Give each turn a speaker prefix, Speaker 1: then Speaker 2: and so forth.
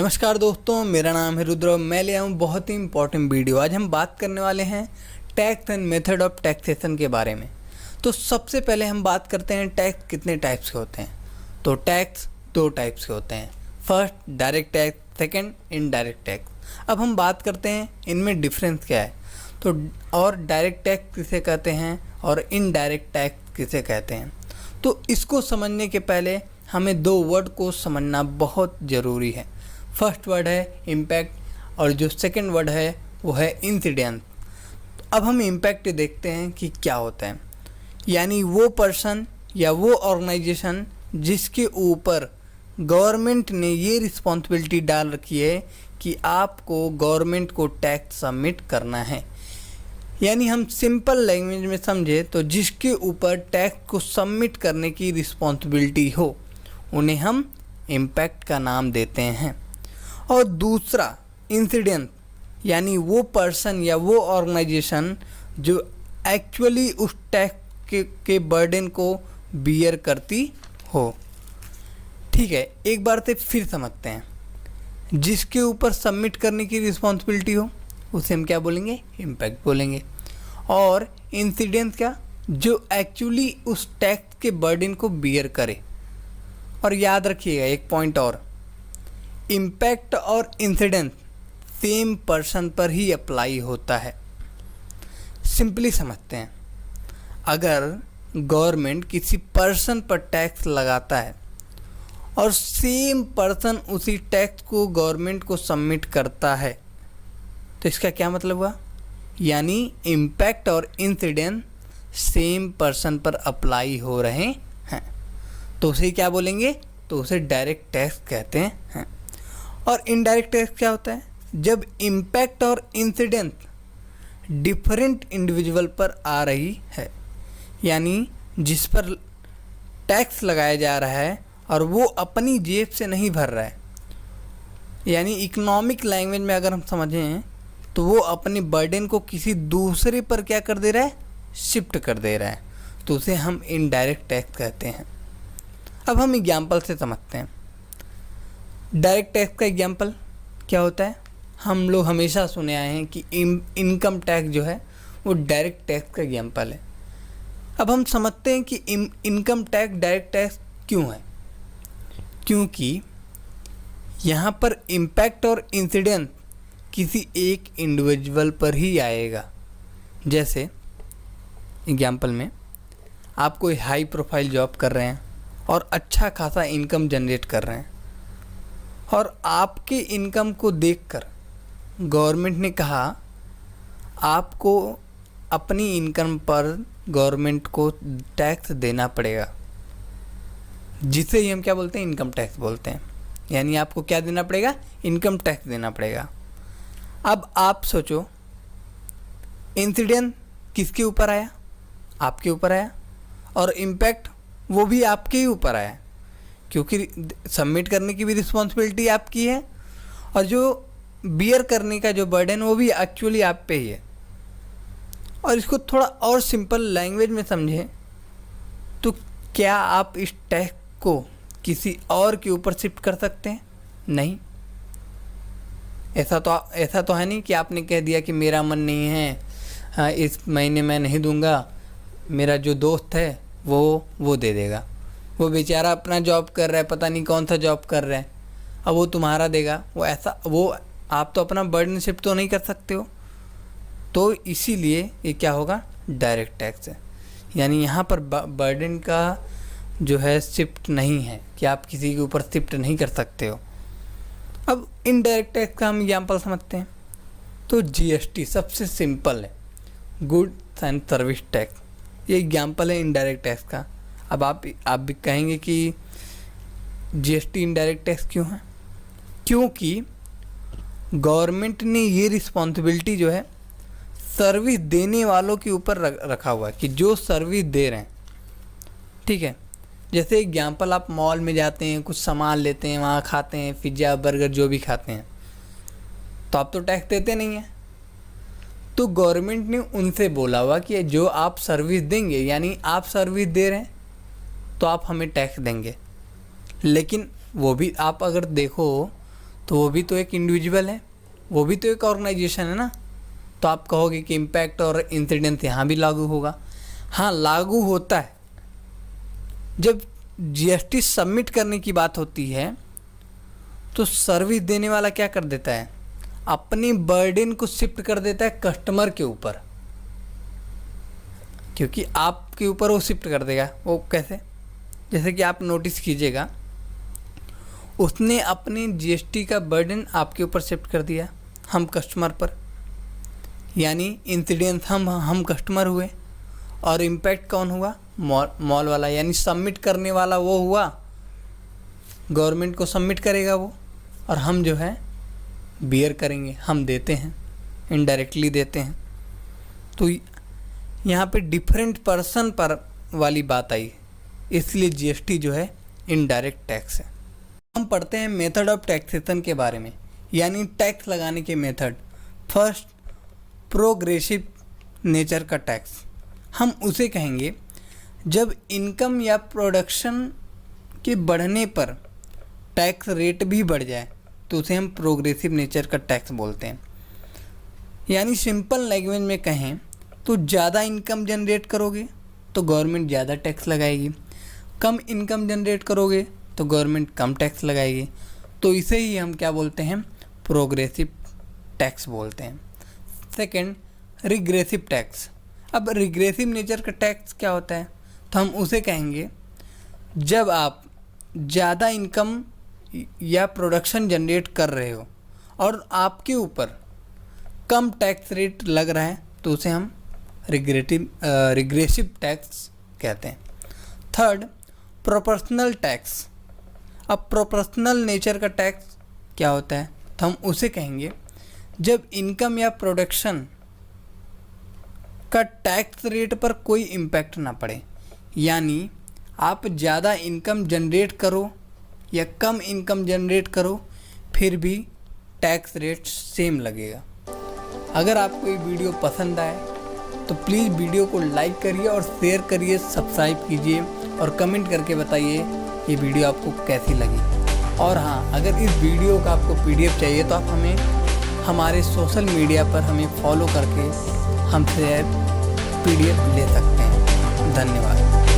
Speaker 1: नमस्कार दोस्तों, मेरा नाम है रुद्र। मैं ले आऊँ बहुत ही इंपॉर्टेंट वीडियो। आज हम बात करने वाले हैं tax and method of taxation के बारे में। तो सबसे पहले हम बात करते हैं टैक्स कितने टाइप्स के होते हैं। तो टैक्स दो टाइप्स के होते हैं, first direct tax, second indirect tax. अब हम बात करते हैं इनमें डिफरेंस क्या है। तो और डायरेक्ट टैक्स किसे कहते हैं और इनडायरेक्ट टैक्स किसे कहते हैं। तो इसको समझने के पहले हमें दो वर्ड को समझना बहुत ज़रूरी है। फर्स्ट वर्ड है इम्पैक्ट और जो सेकंड वर्ड है वो है इंसिडेंस। अब हम इम्पैक्ट देखते हैं कि क्या होता है। यानी वो पर्सन या वो ऑर्गेनाइजेशन जिसके ऊपर गवर्नमेंट ने ये रिस्पॉन्सिबिलिटी डाल रखी है कि आपको गवर्नमेंट को टैक्स सबमिट करना है। यानी हम सिंपल लैंग्वेज में समझे तो जिसके ऊपर टैक्स को सबमिट करने की रिस्पॉन्सिबिलिटी हो उन्हें हम इम्पैक्ट का नाम देते हैं। और दूसरा इंसिडेंट, यानी वो पर्सन या वो ऑर्गेनाइजेशन जो एक्चुअली उस टैक्स के बर्डन को बियर करती हो। ठीक है, एक बार से फिर समझते हैं। जिसके ऊपर सबमिट करने की रिस्पॉन्सिबिलिटी हो उसे हम क्या बोलेंगे, इम्पैक्ट बोलेंगे। और इंसिडेंट क्या, जो एक्चुअली उस टैक्स के बर्डन को बियर करे। और याद रखिएगा एक पॉइंट और, इम्पैक्ट और इंसिडेंट सेम पर्सन पर ही अप्लाई होता है। सिंपली समझते हैं, अगर गवर्नमेंट किसी पर्सन पर टैक्स लगाता है और सेम पर्सन उसी टैक्स को गवर्नमेंट को सबमिट करता है तो इसका क्या मतलब हुआ। यानी इम्पैक्ट और इंसिडेंट सेम पर्सन पर अप्लाई हो रहे हैं, तो उसे क्या बोलेंगे, तो उसे डायरेक्ट टैक्स कहते हैं। और इनडायरेक्ट टैक्स क्या होता है, जब इम्पैक्ट और इंसिडेंट डिफरेंट इंडिविजुअल पर आ रही है। यानी जिस पर टैक्स लगाया जा रहा है और वो अपनी जेब से नहीं भर रहा है। यानी इकोनॉमिक लैंग्वेज में अगर हम समझें तो वो अपने बर्डन को किसी दूसरे पर क्या कर दे रहा है, शिफ्ट कर दे रहा है, तो उसे हम इनडायरेक्ट टैक्स कहते हैं। अब हम एग्जाम्पल से समझते हैं। डायरेक्ट टैक्स का एग्जाम्पल क्या होता है। हम लोग हमेशा सुने आए हैं कि इनकम टैक्स जो है वो डायरेक्ट टैक्स का एग्जाम्पल है। अब हम समझते हैं कि इनकम टैक्स डायरेक्ट टैक्स क्यों है। क्योंकि यहाँ पर इम्पैक्ट और इंसिडेंट किसी एक इंडिविजुअल पर ही आएगा। जैसे एग्जाम्पल में आप कोई हाई प्रोफाइल जॉब कर रहे हैं और अच्छा खासा इनकम जनरेट कर रहे हैं, और आपके इनकम को देखकर गवर्नमेंट ने कहा आपको अपनी इनकम पर गवर्नमेंट को टैक्स देना पड़ेगा, जिसे ही हम क्या बोलते हैं, इनकम टैक्स बोलते हैं। यानी आपको क्या देना पड़ेगा, इनकम टैक्स देना पड़ेगा। अब आप सोचो इंसिडेंट किसके ऊपर आया, आपके ऊपर आया, और इम्पैक्ट वो भी आपके ही ऊपर आया, क्योंकि सबमिट करने की भी रिस्पॉन्सिबिलिटी आपकी है और जो बियर करने का जो बर्डन वो भी एक्चुअली आप पे ही है। और इसको थोड़ा और सिंपल लैंग्वेज में समझें तो क्या आप इस टैक्स को किसी और के ऊपर शिफ्ट कर सकते हैं? नहीं। ऐसा तो है नहीं कि आपने कह दिया कि मेरा मन नहीं है, हाँ, इस महीने मैं नहीं दूंगा, मेरा जो दोस्त है वो दे देगा। वो बेचारा अपना जॉब कर रहा है, पता नहीं कौन सा जॉब कर रहा है, अब वो तुम्हारा देगा। वो आप तो अपना बर्डन शिफ्ट तो नहीं कर सकते हो। तो इसीलिए ये क्या होगा, डायरेक्ट टैक्स है। यानी यहाँ पर बर्डन का जो है शिफ्ट नहीं है कि आप किसी के ऊपर शिफ्ट नहीं कर सकते हो। अब इनडायरेक्ट टैक्स का हम एग्जाम्पल समझते हैं। तो जीएसटी सबसे सिंपल है, गुड्स एंड सर्विस टैक्स, ये एग्जाम्पल है इनडायरेक्ट टैक्स का। अब आप भी कहेंगे कि जीएसटी इनडायरेक्ट टैक्स क्यों है। क्योंकि गवर्नमेंट ने ये रिस्पॉन्सिबिलिटी जो है सर्विस देने वालों के ऊपर रखा हुआ है कि जो सर्विस दे रहे हैं। ठीक है, जैसे एग्जाम्पल आप मॉल में जाते हैं, कुछ सामान लेते हैं, वहाँ खाते हैं, पिज़्ज़ा बर्गर जो भी खाते हैं, तो आप तो टैक्स देते नहीं हैं। तो गवर्नमेंट ने उनसे बोला हुआ कि जो आप सर्विस देंगे, यानी आप सर्विस दे रहे हैं तो आप हमें टैक्स देंगे। लेकिन वो भी आप अगर देखो तो वो भी तो एक इंडिविजुअल है, वो भी तो एक ऑर्गेनाइजेशन है ना। तो आप कहोगे कि इम्पैक्ट और इंसिडेंस यहाँ भी लागू होगा। हाँ, लागू होता है। जब जीएसटी सबमिट करने की बात होती है तो सर्विस देने वाला क्या कर देता है, अपनी बर्डन को शिफ्ट कर देता है कस्टमर के ऊपर, क्योंकि आपके ऊपर वो शिफ्ट कर देगा। वो कैसे? जैसे कि आप नोटिस कीजिएगा, उसने अपनी जीएसटी का बर्डन आपके ऊपर शिफ्ट कर दिया, हम कस्टमर पर, यानी इंसिडेंस हम कस्टमर हुए और इम्पैक्ट कौन हुआ, मॉल वाला, यानी सबमिट करने वाला वो हुआ, गवर्नमेंट को सबमिट करेगा वो, और हम जो है बियर करेंगे, हम देते हैं, इनडायरेक्टली देते हैं। तो यहाँ पे डिफरेंट पर्सन पर वाली बात आई, इसलिए जीएसटी जो है इनडायरेक्ट टैक्स है। हम पढ़ते हैं मेथड ऑफ टैक्सेशन के बारे में, यानी टैक्स लगाने के मेथड। फर्स्ट, प्रोग्रेसिव नेचर का टैक्स, हम उसे कहेंगे जब इनकम या प्रोडक्शन के बढ़ने पर टैक्स रेट भी बढ़ जाए तो उसे हम प्रोग्रेसिव नेचर का टैक्स बोलते हैं। यानी सिंपल लैंग्वेज में कहें तो ज़्यादा इनकम जनरेट करोगे तो गवर्नमेंट ज़्यादा टैक्स लगाएगी, कम इनकम जनरेट करोगे तो गवर्नमेंट कम टैक्स लगाएगी। तो इसे ही हम क्या बोलते हैं, प्रोग्रेसिव टैक्स बोलते हैं। Second, regressive tax. अब रिग्रेसिव नेचर का टैक्स क्या होता है, तो हम उसे कहेंगे जब आप ज़्यादा इनकम या प्रोडक्शन जनरेट कर रहे हो और आपके ऊपर कम टैक्स रेट लग रहा है तो उसे हम रिग्रेसिव टैक्स कहते हैं। Third, proportional tax. अब प्रोपोर्शनल नेचर का टैक्स क्या होता है, तो हम उसे कहेंगे जब इनकम या प्रोडक्शन का टैक्स रेट पर कोई इम्पैक्ट ना पड़े, यानी आप ज़्यादा इनकम जनरेट करो या कम इनकम जनरेट करो फिर भी टैक्स रेट सेम लगेगा। अगर आपको ये वीडियो पसंद आए तो प्लीज़ वीडियो को लाइक करिए और शेयर करिए, सब्सक्राइब कीजिए और कमेंट करके बताइए ये वीडियो आपको कैसी लगी। और हाँ, अगर इस वीडियो का आपको पीडीएफ चाहिए तो आप हमें हमारे सोशल मीडिया पर हमें फॉलो करके हमसे पीडीएफ ले सकते हैं। धन्यवाद।